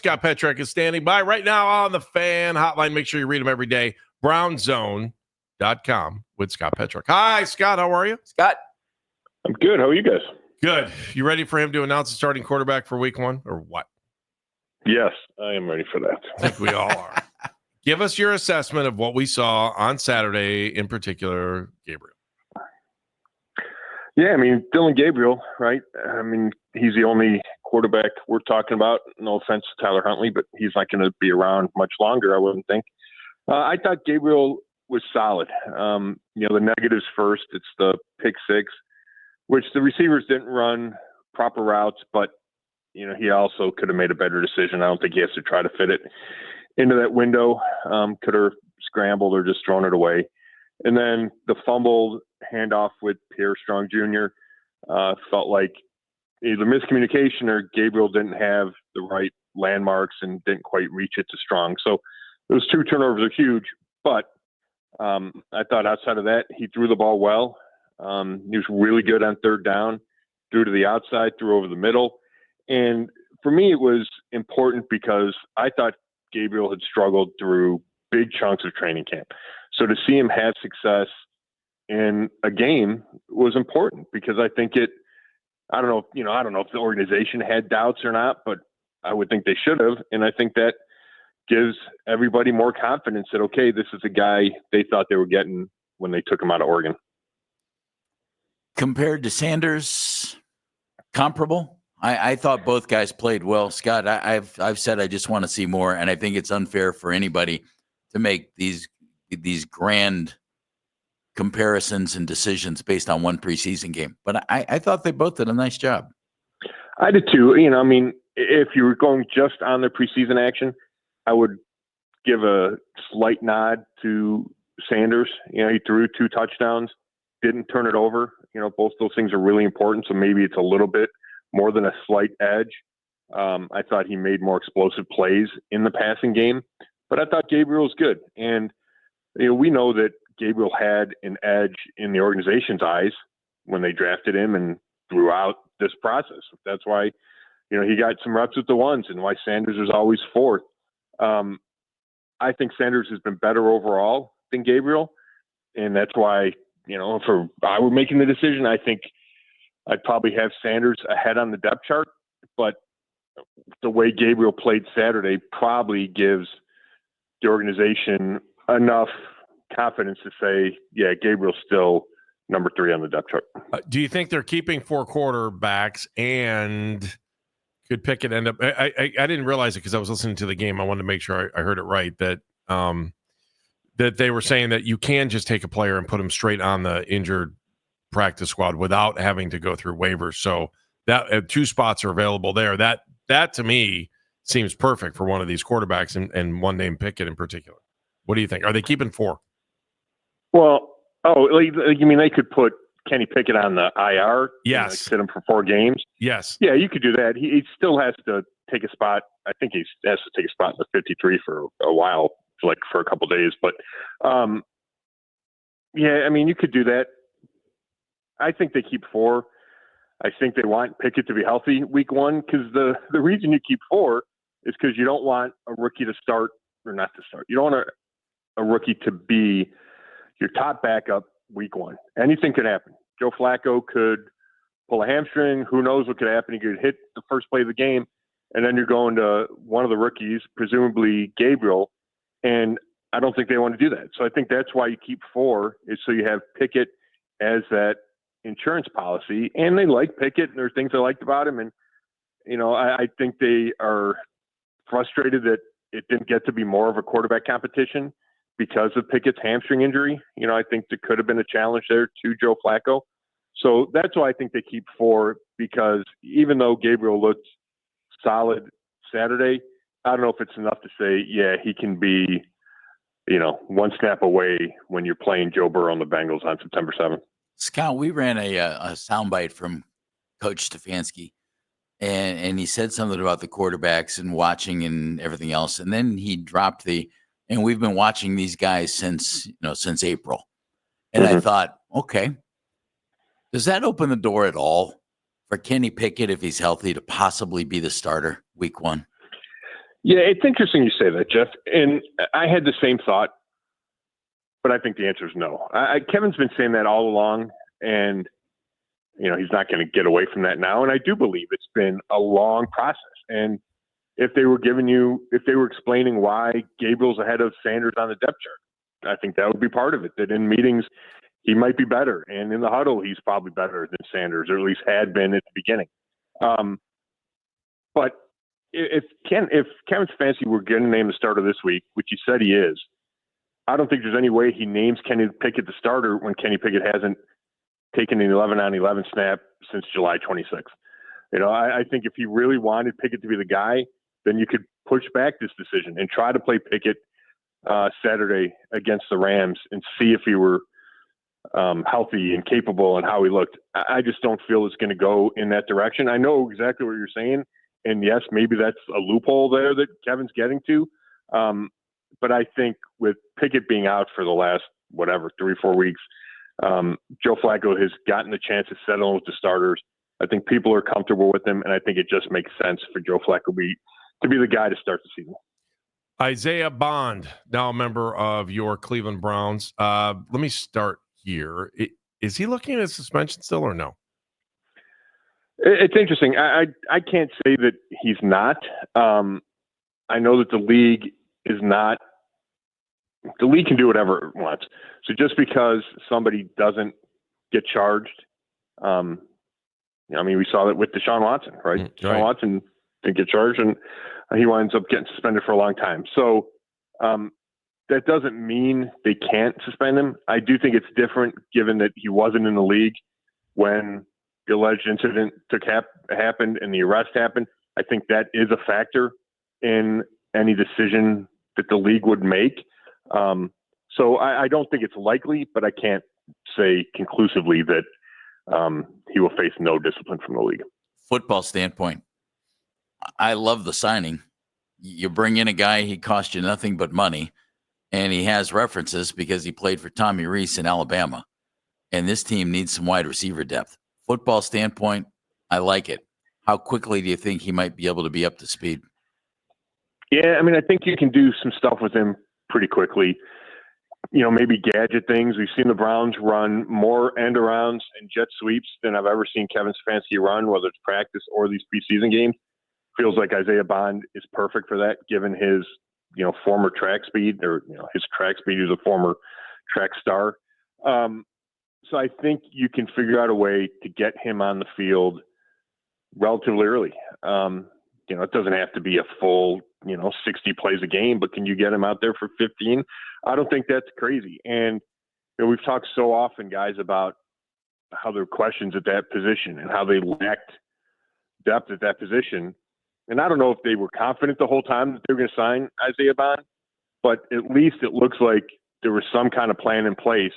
Scott Petrak is standing by right now on the Fan Hotline. Make sure you read them every day. BrownZone.com with Scott Petrak. Hi, Scott. How are you? Scott. I'm good. How are you guys? Good. You ready for him to announce the starting quarterback for week 1 or what? Yes, I am ready for that. I think we all are. Give us your assessment of what we saw on Saturday, in particular, Gabriel. Yeah, I mean, Dillon Gabriel, right? I mean, he's the only quarterback we're talking about. No offense to Tyler Huntley, but he's not going to be around much longer, I wouldn't think. I thought Gabriel was solid. The negatives first. It's the pick six, which the receivers didn't run proper routes, but, he also could have made a better decision. I don't think he has to try to fit it into that window. Could have scrambled or just thrown it away. And then the fumbled handoff with Pierre Strong Jr. Felt like either miscommunication or Gabriel didn't have the right landmarks and didn't quite reach it to Strong. So those 2 turnovers are huge. But I thought outside of that, he threw the ball well. He was really good on third down, threw to the outside, threw over the middle. And for me, it was important because I thought Gabriel had struggled through big chunks of training camp. So to see him have success in a game was important because I think I don't know if the organization had doubts or not, but I would think they should have. And I think that gives everybody more confidence that, okay, this is a guy they thought they were getting when they took him out of Oregon. Compared to Sanders, comparable? I thought both guys played well. Scott, I've said I just want to see more, and I think it's unfair for anybody to make these grand comparisons and decisions based on one preseason game. But I thought they both did a nice job. I did too. If you were going just on the preseason action, I would give a slight nod to Sanders. He threw 2 touchdowns, didn't turn it over. Both those things are really important. So maybe it's a little bit more than a slight edge. I thought he made more explosive plays in the passing game, but I thought Gabriel was good. And, we know that Gabriel had an edge in the organization's eyes when they drafted him and throughout this process. That's why, he got some reps with the ones and why Sanders was always 4th. I think Sanders has been better overall than Gabriel. And that's why, if I were making the decision, I think I'd probably have Sanders ahead on the depth chart, but the way Gabriel played Saturday probably gives the organization enough confidence to say, yeah, Gabriel's still number 3 on the depth chart. Do you think they're keeping 4 quarterbacks, and could Pickett end up? I didn't realize it because I was listening to the game. I wanted to make sure I heard it right, that they were saying that you can just take a player and put him straight on the injured practice squad without having to go through waivers. So that 2 spots are available there. That to me seems perfect for one of these quarterbacks and one named Pickett in particular. What do you think? Are they keeping 4? Well, you mean they could put Kenny Pickett on the IR? Yes. Sit him for 4 games? Yes. Yeah, you could do that. He still has to take a spot. I think he has to take a spot in the 53 for a while, for a couple of days. But, you could do that. I think they keep 4. I think they want Pickett to be healthy week 1 because the reason you keep 4 is because you don't want a rookie to start or not to start. You don't want a rookie to be your top backup week 1. Anything could happen. Joe Flacco could pull a hamstring. Who knows what could happen? He could hit the first play of the game, and then you're going to one of the rookies, presumably Gabriel, and I don't think they want to do that. So I think that's why you keep 4 is so you have Pickett as that insurance policy, and they like Pickett, and there are things they liked about him. And, I think they are frustrated that it didn't get to be more of a quarterback competition because of Pickett's hamstring injury. I think there could have been a challenge there to Joe Flacco. So that's why I think they keep 4, because even though Gabriel looked solid Saturday, I don't know if it's enough to say, yeah, he can be, 1 snap away when you're playing Joe Burrow on the Bengals on September 7th. Scott, we ran a soundbite from Coach Stefanski, and he said something about the quarterbacks and watching and everything else. And then he dropped and we've been watching these guys since April. And I thought, okay, does that open the door at all for Kenny Pickett, if he's healthy, to possibly be the starter week 1? Yeah, it's interesting you say that, Jeff. And I had the same thought, but I think the answer is no. Kevin's been saying that all along, and he's not going to get away from that now. And I do believe it's been a long process. And if they were explaining why Gabriel's ahead of Sanders on the depth chart, I think that would be part of it. That in meetings he might be better, and in the huddle he's probably better than Sanders, or at least had been at the beginning. But if Kevin Stefanski were going to name the starter this week, which he said he is, I don't think there's any way he names Kenny Pickett the starter when Kenny Pickett hasn't taken an 11-on-11 snap since July 26th. I think if he really wanted Pickett to be the guy, then you could push back this decision and try to play Pickett Saturday against the Rams and see if he were healthy and capable and how he looked. I just don't feel it's going to go in that direction. I know exactly what you're saying. And yes, maybe that's a loophole there that Kevin's getting to. But I think with Pickett being out for the last, 3-4 weeks, Joe Flacco has gotten the chance to settle in with the starters. I think people are comfortable with him, and I think it just makes sense for Joe Flacco to be the guy to start the season. Isaiah Bond, now a member of your Cleveland Browns. Let me start here. Is he looking at suspension still or no? It's interesting. I can't say that he's not. I know that the league is not. The league can do whatever it wants. So just because somebody doesn't get charged, we saw that with Deshaun Watson, right? Right. Deshaun Watson didn't get charged, and he winds up getting suspended for a long time. So that doesn't mean they can't suspend him. I do think it's different given that he wasn't in the league when the alleged incident happened and the arrest happened. I think that is a factor in any decision that the league would make. So I don't think it's likely, but I can't say conclusively that he will face no discipline from the league. Football standpoint, I love the signing. You bring in a guy, he cost you nothing but money, and he has references because he played for Tommy Reese in Alabama. And this team needs some wide receiver depth. Football standpoint, I like it. How quickly do you think he might be able to be up to speed? Yeah, I think you can do some stuff with him pretty quickly. Maybe gadget things. We've seen the Browns run more end arounds and jet sweeps than I've ever seen Kevin Stefanski run, whether it's practice or these preseason games. Feels like Isaiah Bond is perfect for that, given his, former track speed, or, his track speed. He was a former track star. So I think you can figure out a way to get him on the field relatively early. It doesn't have to be a full, 60 plays a game, but can you get him out there for 15? I don't think that's crazy. And we've talked so often, guys, about how there are questions at that position and how they lacked depth at that position. And I don't know if they were confident the whole time that they were going to sign Isaiah Bond, but at least it looks like there was some kind of plan in place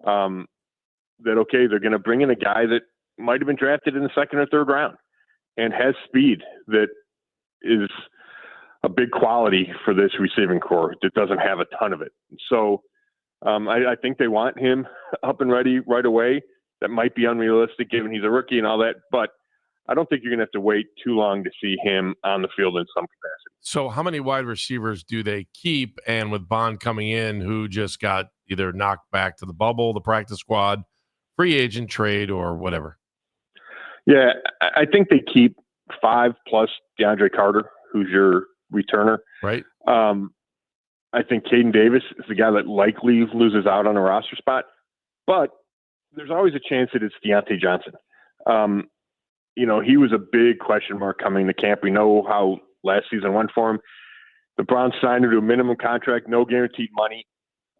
that, okay, they're going to bring in a guy that might have been drafted in the second or third round and has speed that is a big quality for this receiving core that doesn't have a ton of it. So I think they want him up and ready right away. That might be unrealistic given he's a rookie and all that, but I don't think you're going to have to wait too long to see him on the field in some capacity. So how many wide receivers do they keep? And with Bond coming in, who just got either knocked back to the bubble, the practice squad, free agent trade, or whatever? Yeah, I think they keep 5 plus DeAndre Carter, who's your returner. Right. I think Caden Davis is the guy that likely loses out on a roster spot, but there's always a chance that it's Deontay Johnson. He was a big question mark coming to camp. We know how last season went for him. The Browns signed him to a minimum contract, no guaranteed money.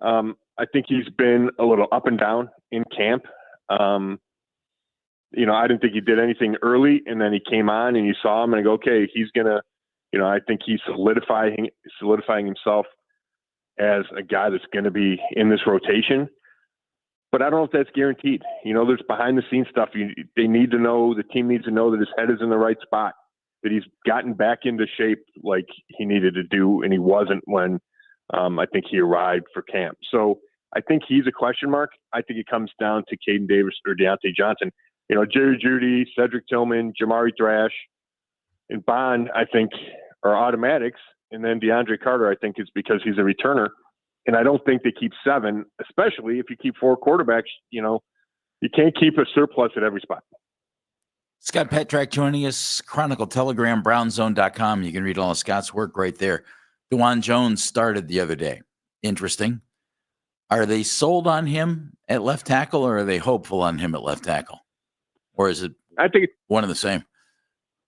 I think he's been a little up and down in camp. I didn't think he did anything early, and then he came on and you saw him and I go, okay, he's going to, I think he's solidifying himself as a guy that's going to be in this rotation. But I don't know if that's guaranteed. There's behind the scenes stuff. They need to know, the team needs to know that his head is in the right spot, that he's gotten back into shape like he needed to do, and he wasn't when I think he arrived for camp. So I think he's a question mark. I think it comes down to Caden Davis or Deontay Johnson. Jerry Jeudy, Cedric Tillman, Jamari Thrash, and Bond, I think, are automatics. And then DeAndre Carter, I think, is because he's a returner. And I don't think they keep 7, especially if you keep 4 quarterbacks. You can't keep a surplus at every spot. Scott Petrak joining us, Chronicle Telegram, brownzone.com. You can read all of Scott's work right there. DeJuan Jones started the other day. Interesting. Are they sold on him at left tackle, or are they hopeful on him at left tackle? Or is it I think one and the same?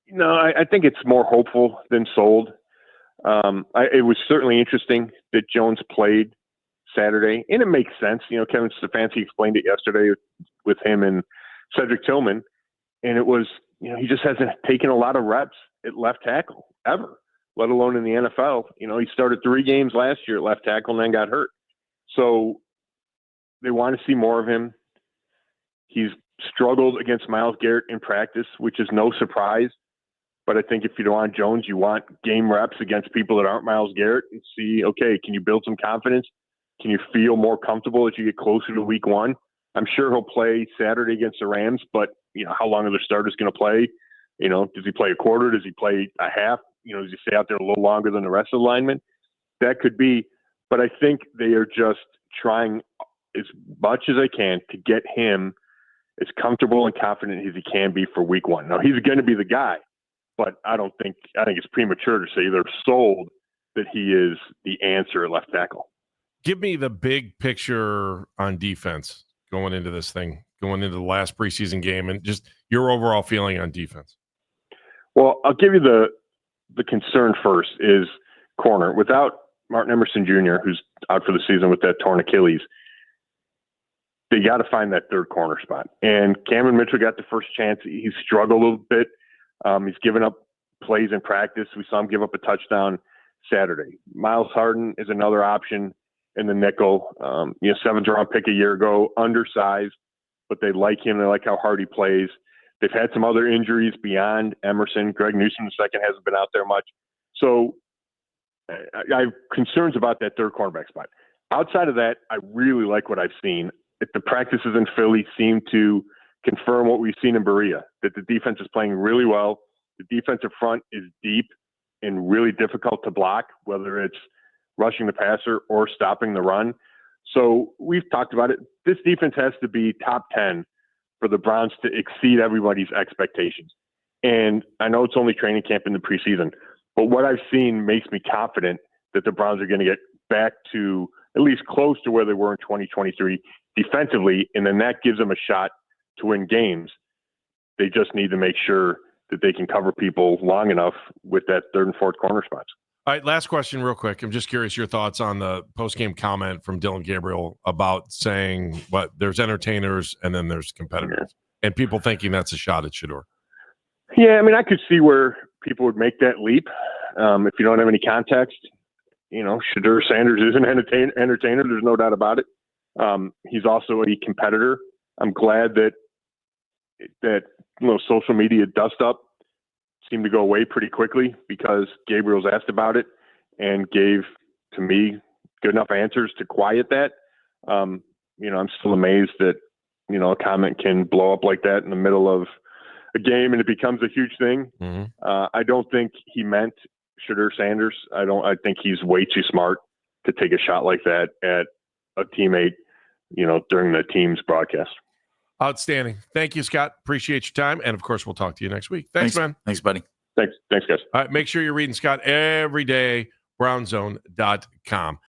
No, I think it's more hopeful than sold. It was certainly interesting that Jones played Saturday, and it makes sense. Kevin Stefanski explained it yesterday with him and Cedric Tillman, and it was, he just hasn't taken a lot of reps at left tackle ever, let alone in the NFL. He started 3 games last year at left tackle and then got hurt. So they want to see more of him. He's struggled against Myles Garrett in practice, which is no surprise. But I think if you want Jones, you want game reps against people that aren't Myles Garrett and see, okay, can you build some confidence? Can you feel more comfortable as you get closer to week 1? I'm sure he'll play Saturday against the Rams, but how long are the starters going to play? Does he play a quarter? Does he play a half? Does he stay out there a little longer than the rest of the linemen? That could be. But I think they are just trying as much as they can to get him as comfortable and confident as he can be for week 1. Now, he's going to be the guy, but I think it's premature to say they're sold that he is the answer at left tackle. Give me the big picture on defense going into this thing, going into the last preseason game, and just your overall feeling on defense. Well, I'll give you the concern first is corner. Without Martin Emerson Jr., who's out for the season with that torn Achilles, they got to find that third corner spot. And Cameron Mitchell got the first chance. He struggled a little bit. He's given up plays in practice. We saw him give up a touchdown Saturday. Miles Harden is another option in the nickel. 7th round pick a year ago, undersized, but they like him. They like how hard he plays. They've had some other injuries beyond Emerson. Greg Newsome II hasn't been out there much. So I have concerns about that third cornerback spot. Outside of that, I really like what I've seen. The practices in Philly seem to confirm what we've seen in Berea, that the defense is playing really well. The defensive front is deep and really difficult to block, whether it's rushing the passer or stopping the run. So we've talked about it. This defense has to be top 10 for the Browns to exceed everybody's expectations. And I know it's only training camp in the preseason, but what I've seen makes me confident that the Browns are going to get back to at least close to where they were in 2023 defensively, and then that gives them a shot to win games. They just need to make sure that they can cover people long enough with that third and fourth corner spots. All right, last question real quick. I'm just curious your thoughts on the post-game comment from Dillon Gabriel about saying there's entertainers and then there's competitors, and people thinking that's a shot at Shedeur. Yeah, I could see where people would make that leap. If you don't have any context, Shedeur Sanders is an entertainer. There's no doubt about it. He's also a competitor. I'm glad that social media dust up seemed to go away pretty quickly because Gabriel's asked about it and gave, to me, good enough answers to quiet that. I'm still amazed that, a comment can blow up like that in the middle of a game and it becomes a huge thing. Mm-hmm. I don't think he meant Shedeur Sanders. I think he's way too smart to take a shot like that at a teammate, during the team's broadcast. Outstanding. Thank you, Scott. Appreciate your time. And of course, we'll talk to you next week. Thanks, man. Thanks, buddy. Thanks, guys. All right. Make sure you're reading Scott every day, brownzone.com.